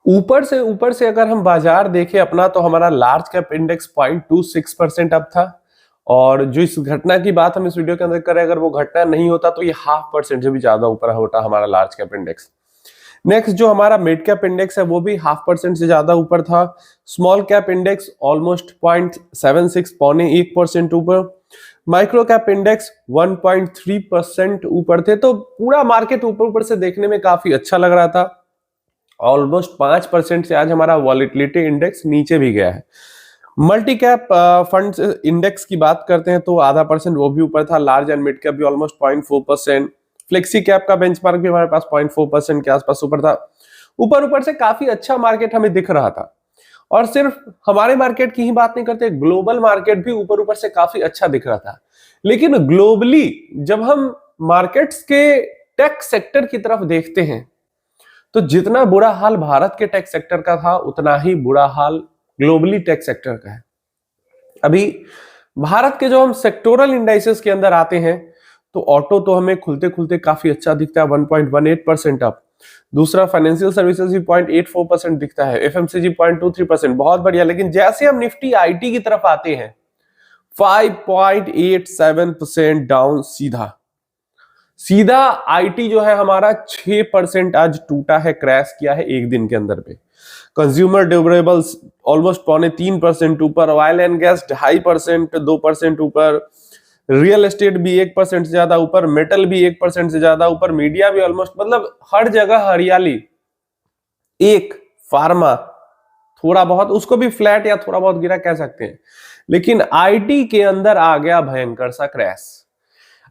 ऊपर से अगर हम बाजार देखें अपना, तो हमारा लार्ज कैप इंडेक्स 0.26% अप था। और जो इस घटना की बात हम इस वीडियो के अंदर करें, अगर वो घटना नहीं होता तो ये 0.5% से भी ज्यादा ऊपर होता हमारा लार्ज कैप इंडेक्स। नेक्स्ट जो हमारा मिड कैप इंडेक्स है वो भी 0.5% से ज्यादा ऊपर था। स्मॉल कैप इंडेक्स ऑलमोस्ट 0.76 0.1% ऊपर। माइक्रो कैप इंडेक्स 1.3% ऊपर थे। तो पूरा मार्केट ऊपर से देखने में काफी अच्छा लग रहा था। ऑलमोस्ट 5% से आज हमारा वॉलेटिलिटी इंडेक्स नीचे भी गया है। मल्टी कैप फंड इंडेक्स की बात करते हैं तो 0.5% वो भी ऊपर था। लार्ज एंड मिड कैप भी ऑलमोस्ट 0.4%। फ्लेक्सी कैप का बेंचमार्क भी हमारे पास 0.4% के आसपास ऊपर था। ऊपर से काफी अच्छा मार्केट हमें दिख रहा था। और सिर्फ हमारे मार्केट की ही बात नहीं करते, ग्लोबल मार्केट भी ऊपर से काफी अच्छा दिख रहा था। लेकिन ग्लोबली जब हम मार्केट्स के टेक सेक्टर की तरफ देखते हैं, तो जितना बुरा हाल भारत के टेक सेक्टर का था, उतना ही बुरा हाल ग्लोबली टेक सेक्टर का है। अभी भारत के जो हम सेक्टोरल इंडाइसेस के अंदर आते हैं, तो ऑटो तो हमें खुलते खुलते काफी अच्छा दिखता है, 1.18% अप। दूसरा फाइनेंशियल सर्विसेज भी 0.84% दिखता है। एफएमसीजी 0.23%, बहुत बढ़िया। लेकिन जैसे हम निफ्टी आईटी की तरफ आते हैं, 5.87% डाउन। सीधा आईटी जो है हमारा 6% आज टूटा है, क्रैश किया है एक दिन के अंदर पे। कंज्यूमर ड्यूरेबल्स ऑलमोस्ट 0.3% ऊपर। ऑयल एंड गैस 2.5%, 2% ऊपर। रियल एस्टेट भी 1% से ज्यादा ऊपर। मेटल भी 1% से ज्यादा ऊपर। मीडिया भी ऑलमोस्ट, मतलब हर जगह हरियाली। एक फार्मा थोड़ा बहुत, उसको भी फ्लैट या थोड़ा बहुत गिरा कह सकते हैं। लेकिन आईटी के अंदर आ गया भयंकर सा क्रैश।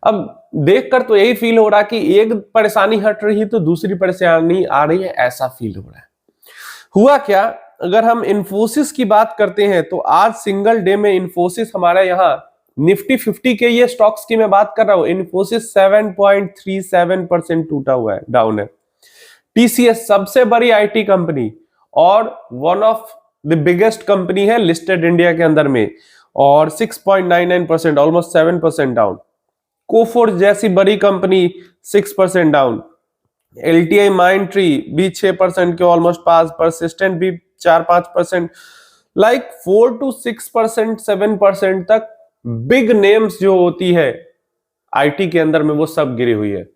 अब देखकर तो यही फील हो रहा कि एक परेशानी हट रही तो दूसरी परेशानी आ रही है, ऐसा फील हो रहा है। हुआ क्या, अगर हम इन्फोसिस की बात करते हैं तो आज सिंगल डे में इन्फोसिस हमारा यहाँ निफ्टी 50 के ये स्टॉक्स की मैं बात कर रहा हूं, इन्फोसिस 7.37% टूटा हुआ है, डाउन है। टीसीएस सबसे बड़ी आईटी कंपनी और one of the biggest company है लिस्टेड इंडिया के अंदर में, और 6.99%, ऑलमोस्ट 7% डाउन। कोफोर्ज जैसी बड़ी company 6% down. LTI mind tree भी 6% के ऑलमोस्ट पास। परसिस्टेंट भी 4-5%। लाइक 4 to 6%, 7% तक बिग नेम्स जो होती है आईटी के अंदर में, वो सब गिरी हुई है।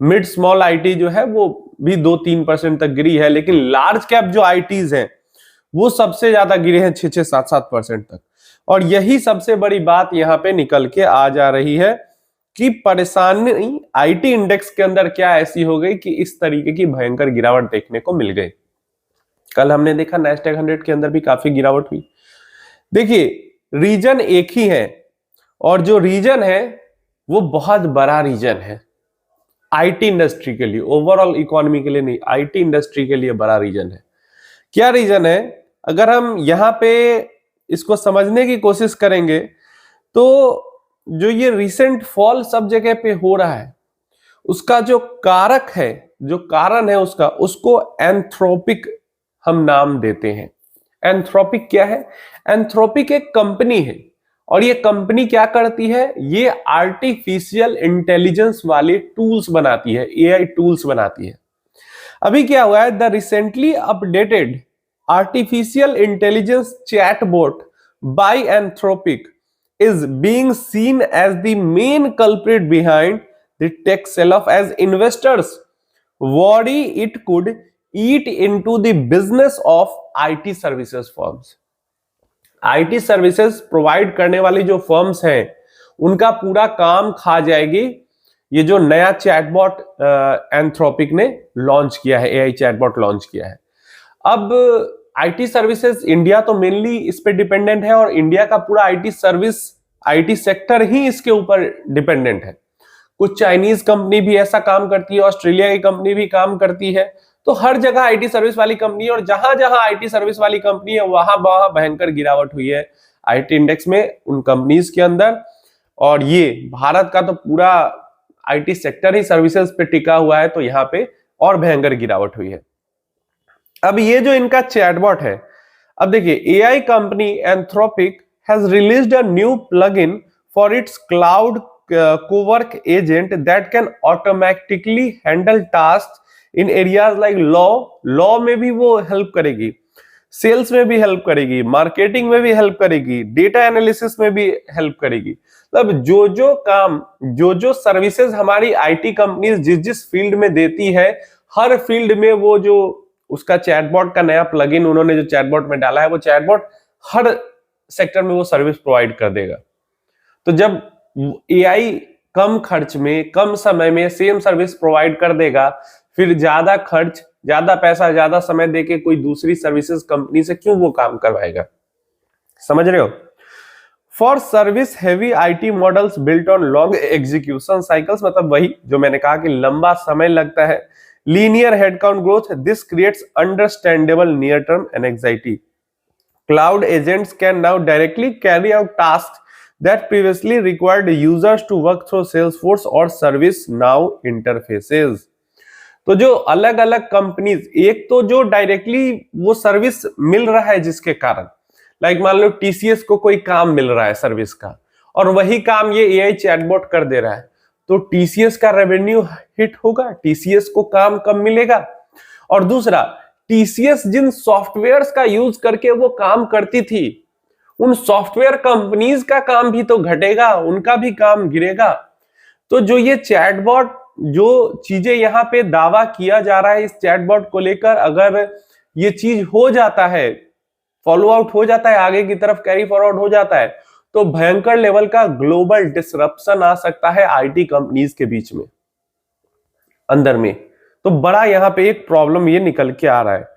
मिड स्मॉल आईटी जो है वो भी 2-3% तक गिरी है। लेकिन लार्ज कैप जो आईटीज हैं वो सबसे ज्यादा गिरे हैं, 6-7% तक। और यही सबसे बड़ी बात यहां पे निकल के आ जा रही है कि परेशानी आईटी इंडेक्स के अंदर क्या ऐसी हो गई कि इस तरीके की भयंकर गिरावट देखने को मिल गई। कल हमने देखा नैस्डैक 100 के अंदर भी काफी गिरावट हुई। देखिए, रीजन एक ही है, और जो रीजन है वो बहुत बड़ा रीजन है आईटी इंडस्ट्री के लिए, ओवरऑल इकोनॉमी के लिए नहीं, आईटी इंडस्ट्री के लिए बड़ा रीजन है। क्या रीजन है, अगर हम यहां पे इसको समझने की कोशिश करेंगे तो जो ये रिसेंट फॉल सब जगह पे हो रहा है, उसका जो कारक है, जो कारण है उसका, उसको एंथ्रोपिक हम नाम देते हैं। एंथ्रोपिक क्या है? एंथ्रोपिक एक कंपनी है, और ये कंपनी क्या करती है, ये आर्टिफिशियल इंटेलिजेंस वाले टूल्स बनाती है, एआई टूल्स बनाती है। अभी क्या हुआ है, the recently updated artificial intelligence chatbot by Anthropic is being seen as the main culprit behind the tech sell-off, as investors worry it could eat into the business of IT services firms. IT services provide करने वाली जो firms हैं उनका पूरा काम खा जाएगी ये जो नया चैटबॉट एंथ्रोपिक ने लॉन्च किया है, एआई चैटबॉट लॉन्च किया है। अब आईटी सर्विसेज इंडिया तो मेनली इस पे डिपेंडेंट है, और इंडिया का पूरा आईटी सर्विस, आईटी सेक्टर ही इसके ऊपर डिपेंडेंट है। कुछ चाइनीज कंपनी भी ऐसा काम करती है, ऑस्ट्रेलिया की कंपनी भी काम करती है। तो हर जगह आईटी सर्विस वाली कंपनी है, और जहां जहां आईटी सर्विस वाली कंपनी है वहां वहां भयंकर गिरावट हुई है आईटी इंडेक्स में, उन कंपनीज के अंदर। और ये भारत का तो पूरा आईटी सेक्टर ही सर्विसेज पे टिका हुआ है, तो यहाँ पे और भयंकर गिरावट हुई है। अब ये जो इनका चैटबॉट है, अब देखिए, AI company Anthropic has released a new plugin for its cloud Cowork agent that can automatically handle task in areas like law में भी वो हेल्प करेगी, सेल्स में भी हेल्प करेगी, मार्केटिंग में भी हेल्प करेगी, डेटा एनालिसिस में भी हेल्प करेगी। मतलब जो काम, जो सर्विसेज हमारी आईटी कंपनीज जिस जिस फील्ड में देती है, हर फील्ड में वो जो उसका चैटबॉट का नया प्लगइन उन्होंने जो चैटबॉट में डाला है, वो चैटबॉट हर सेक्टर में वो सर्विस प्रोवाइड कर देगा। तो जब एआई कम खर्च में, कम समय में सेम सर्विस प्रोवाइड कर देगा, फिर ज्यादा खर्च, ज्यादा पैसा, ज्यादा समय देके कोई दूसरी सर्विसेज कंपनी से क्यों वो काम करवाएगा? समझ रहे हो? For service heavy IT models built on long execution cycles, मतलब वही जो मैंने कहा कि लंबा समय लगता है, linear headcount growth, this creates understandable near term anxiety. Cloud agents can now directly carry out tasks that previously required users to work through Salesforce or ServiceNow interfaces. तो जो अलग अलग कंपनीज, एक तो जो डायरेक्टली वो सर्विस मिल रहा है जिसके कारण, लाइक मान लो टीसीएस को कोई काम मिल रहा है सर्विस का, और वही काम ये एआई चैटबॉट कर दे रहा है, तो टीसीएस का रेवेन्यू हिट होगा, टीसीएस को काम कम मिलेगा। और दूसरा, टीसीएस जिन सॉफ्टवेयर्स का यूज करके वो काम करती थी, उन सॉफ्टवेयर कंपनीज का काम भी तो घटेगा, उनका भी काम गिरेगा। तो जो ये चैटबॉट, जो चीजें यहाँ पे दावा किया जा रहा है इस चैटबॉट को लेकर, अगर ये चीज हो जाता है, फॉलो आउट हो जाता है, आगे की तरफ कैरी फॉरवर्ड हो जाता है, तो भयंकर लेवल का ग्लोबल डिसरप्शन आ सकता है आईटी कंपनीज के बीच में, अंदर में। तो बड़ा यहां पे एक प्रॉब्लम ये निकल के आ रहा है।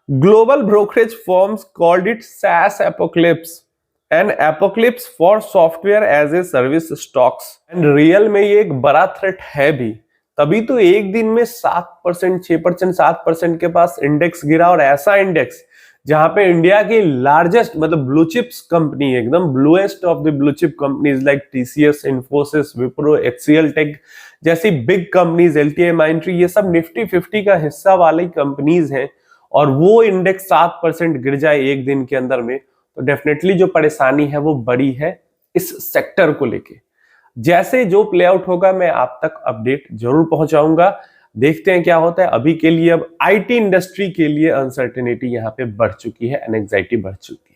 Global brokerage firms called it SaaS apocalypse, an apocalypse for software as a service stocks. And real में ये एक बड़ा थ्रेट है भी, तभी तो एक दिन में 7%, 6%, 7% के पास इंडेक्स गिरा, और ऐसा इंडेक्स जहां पे इंडिया की लार्जेस्ट, मतलब ब्लू चिप्स कंपनी, एकदम bluest of the blue chip companies like TCS, Infosys, Wipro, HCL tech जैसी बिग कंपनीज, एलटीआई, माइंट्री, ये सब निफ्टी 50 का हिस्सा वाली कंपनीज हैं, और वो इंडेक्स 7% गिर जाए एक दिन के अंदर में, तो डेफिनेटली जो परेशानी है वो बड़ी है इस सेक्टर को लेके। जैसे जो प्ले आउट होगा मैं आप तक अपडेट जरूर पहुंचाऊंगा। देखते हैं क्या होता है। अभी के लिए अब आईटी इंडस्ट्री के लिए अनसर्टेनिटी यहाँ पे बढ़ चुकी है, एंजाइटी बढ़ चुकी है।